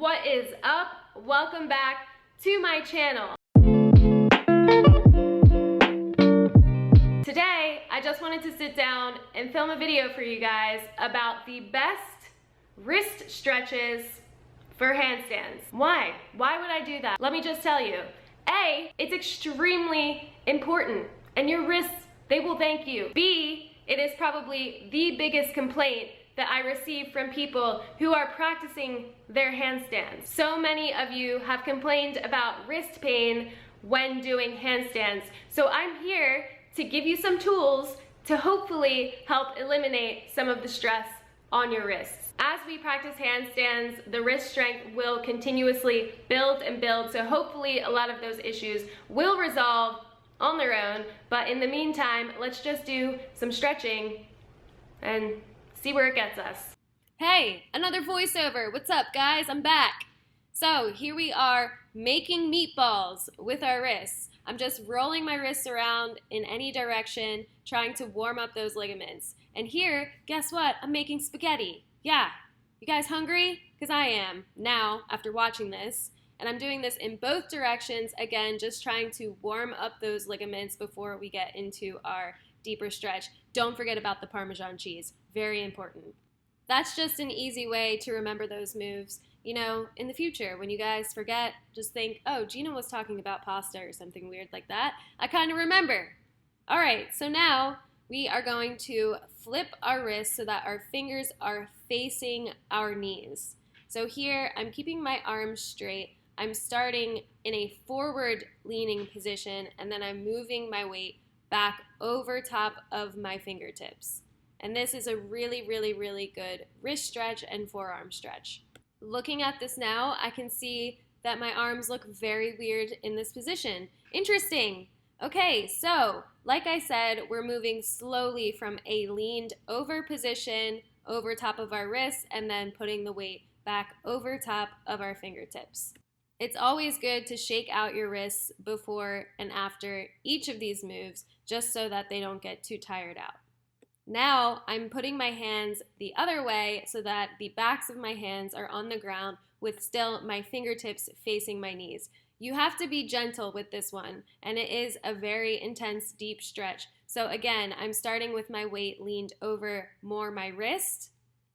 what is up? Welcome back to my channel. Today, I just wanted to sit down and film a video for you guys about the best wrist stretches for handstands. Why? Why would I do that? Let me just tell you. A, it's extremely important, and your wrists, they will thank you. B, it is probably the biggest complaint that I receive from people who are practicing their handstands. So many of you have complained about wrist pain when doing handstands. So I'm here to give you some tools to hopefully help eliminate some of the stress on your wrists. As we practice handstands, the wrist strength will continuously build and build, so hopefully a lot of those issues will resolve on their own. But in the meantime, let's just do some stretching and see where it gets us. Hey, another voiceover. What's up, guys? I'm back. So here we are making meatballs with our wrists. I'm just rolling my wrists around in any direction, trying to warm up those ligaments. And here, guess what? I'm making spaghetti. Yeah, you guys hungry? Because I am now after watching this. And I'm doing this in both directions, again, just trying to warm up those ligaments before we get into our deeper stretch. Don't forget about the Parmesan cheese, very important. That's just an easy way to remember those moves. You know, in the future, when you guys forget, just think, oh, Gina was talking about pasta or something weird like that. I kind of remember. All right, so now we are going to flip our wrists so that our fingers are facing our knees. So here, I'm keeping my arms straight. I'm starting in a forward leaning position, and then I'm moving my weight back over top of my fingertips. And this is a really, really, really good wrist stretch and forearm stretch. Looking at this now, I can see that my arms look very weird in this position. Interesting. Okay, so like I said, we're moving slowly from a leaned over position over top of our wrists and then putting the weight back over top of our fingertips. It's always good to shake out your wrists before and after each of these moves, just so that they don't get too tired out. Now I'm putting my hands the other way so that the backs of my hands are on the ground with still my fingertips facing my knees. You have to be gentle with this one, and it is a very intense, deep stretch. So again, I'm starting with my weight leaned over more my wrist,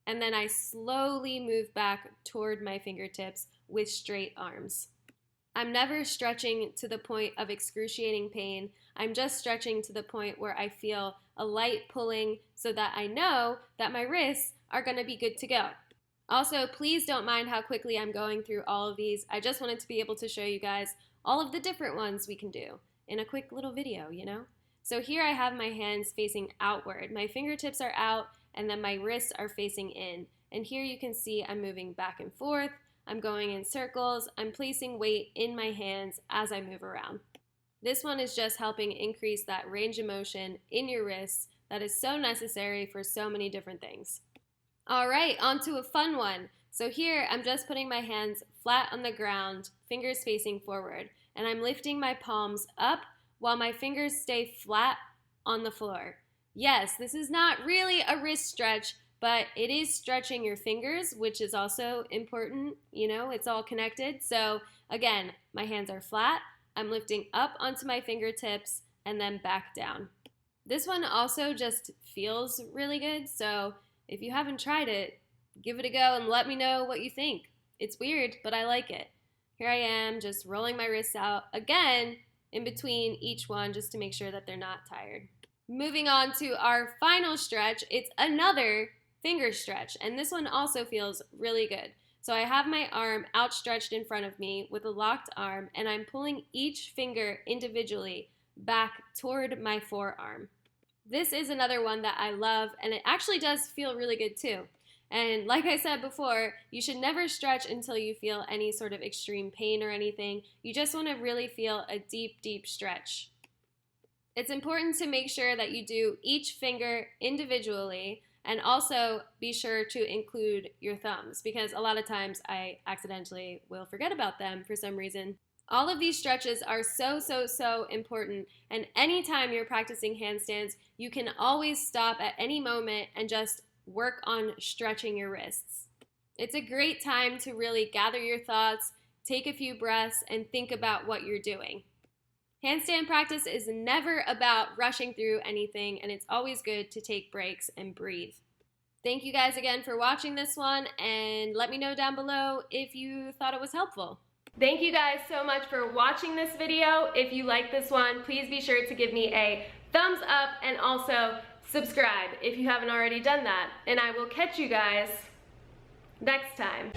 and then I slowly move back toward my fingertips with straight arms. I'm never stretching to the point of excruciating pain. I'm just stretching to the point where I feel a light pulling so that I know that my wrists are going to be good to go. Also, please don't mind how quickly I'm going through all of these. I just wanted to be able to show you guys all of the different ones we can do in a quick little video, you know? So here I have my hands facing outward. My fingertips are out, and then my wrists are facing in. And here you can see I'm moving back and forth. I'm going in circles. I'm placing weight in my hands as I move around. This one is just helping increase that range of motion in your wrists that is so necessary for so many different things. All right, on to a fun one. So here I'm just putting my hands flat on the ground, fingers facing forward, and I'm lifting my palms up while my fingers stay flat on the floor. Yes, this is not really a wrist stretch, but it is stretching your fingers, which is also important. You know, it's all connected. So again, my hands are flat. I'm lifting up onto my fingertips and then back down. This one also just feels really good. So if you haven't tried it, give it a go and let me know what you think. It's weird, but I like it. Here I am just rolling my wrists out again in between each one just to make sure that they're not tired. Moving on to our final stretch, it's another finger stretch, and this one also feels really good. So I have my arm outstretched in front of me with a locked arm, and I'm pulling each finger individually back toward my forearm. This is another one that I love, and it actually does feel really good too. And like I said before, you should never stretch until you feel any sort of extreme pain or anything. You just want to really feel a deep, deep stretch. It's important to make sure that you do each finger individually, and also be sure to include your thumbs, because a lot of times I accidentally will forget about them for some reason. All of these stretches are so important, and anytime you're practicing handstands, you can always stop at any moment and just work on stretching your wrists. It's a great time to really gather your thoughts, take a few breaths, and think about what you're doing. Handstand practice is never about rushing through anything, and it's always good to take breaks and breathe. Thank you guys again for watching this one, and let me know down below if you thought it was helpful. Thank you guys so much for watching this video. If you like this one, please be sure to give me a thumbs up and also subscribe if you haven't already done that. And I will catch you guys next time.